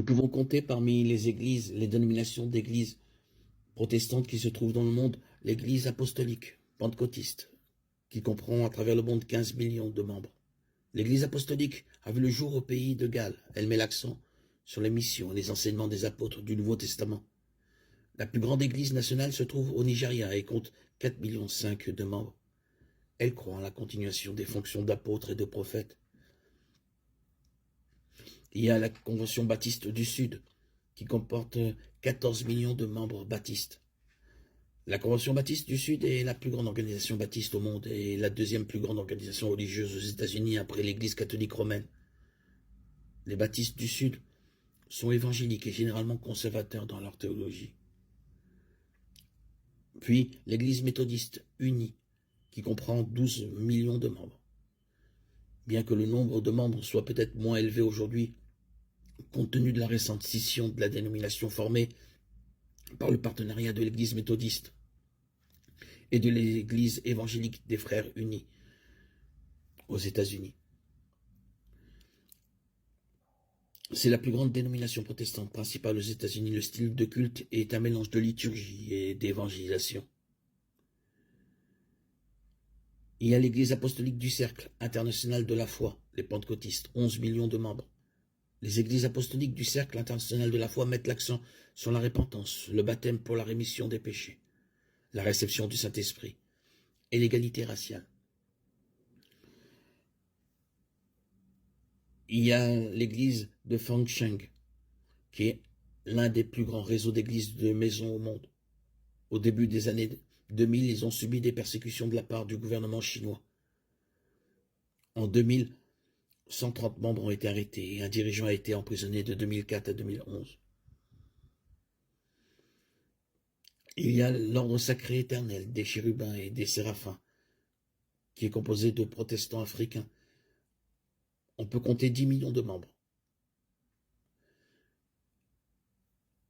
Nous pouvons compter parmi les églises, les dénominations d'églises protestantes qui se trouvent dans le monde, l'église apostolique, pentecôtiste, qui comprend à travers le monde 15 millions de membres. L'église apostolique a vu le jour au pays de Galles. Elle met l'accent sur les missions et les enseignements des apôtres du Nouveau Testament. La plus grande église nationale se trouve au Nigeria et compte 4,5 millions de membres. Elle croit en la continuation des fonctions d'apôtres et de prophètes. Il y a la Convention baptiste du Sud, qui comporte 14 millions de membres baptistes. La Convention baptiste du Sud est la plus grande organisation baptiste au monde et la deuxième plus grande organisation religieuse aux États-Unis après l'Église catholique romaine. Les baptistes du Sud sont évangéliques et généralement conservateurs dans leur théologie. Puis l'Église méthodiste unie, qui comprend 12 millions de membres. Bien que le nombre de membres soit peut-être moins élevé aujourd'hui, compte tenu de la récente scission de la dénomination formée par le partenariat de l'Église méthodiste et de l'Église évangélique des Frères unis aux États-Unis. C'est la plus grande dénomination protestante principale aux États-Unis. Le style de culte est un mélange de liturgie et d'évangélisation. Il y a l'Église apostolique du Cercle international de la foi, les pentecôtistes, 11 millions de membres. Les églises apostoliques du Cercle international de la foi mettent l'accent sur la repentance, le baptême pour la rémission des péchés, la réception du Saint-Esprit et l'égalité raciale. Il y a l'église de Fangsheng, qui est l'un des plus grands réseaux d'églises de maisons au monde. Au début des années 2000, ils ont subi des persécutions de la part du gouvernement chinois. En 2000, 130 membres ont été arrêtés et un dirigeant a été emprisonné de 2004 à 2011. Il y a l'ordre sacré éternel des chérubins et des séraphins, qui est composé de protestants africains. On peut compter 10 millions de membres.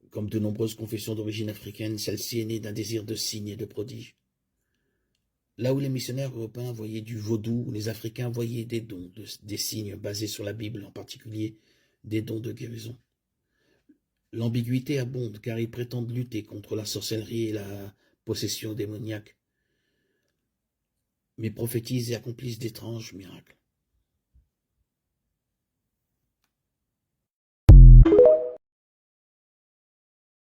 Comme de nombreuses confessions d'origine africaine, celle-ci est née d'un désir de signes et de prodiges. Là où les missionnaires européens voyaient du vaudou, les Africains voyaient des dons, des signes basés sur la Bible, en particulier des dons de guérison. L'ambiguïté abonde car ils prétendent lutter contre la sorcellerie et la possession démoniaque, mais prophétisent et accomplissent d'étranges miracles.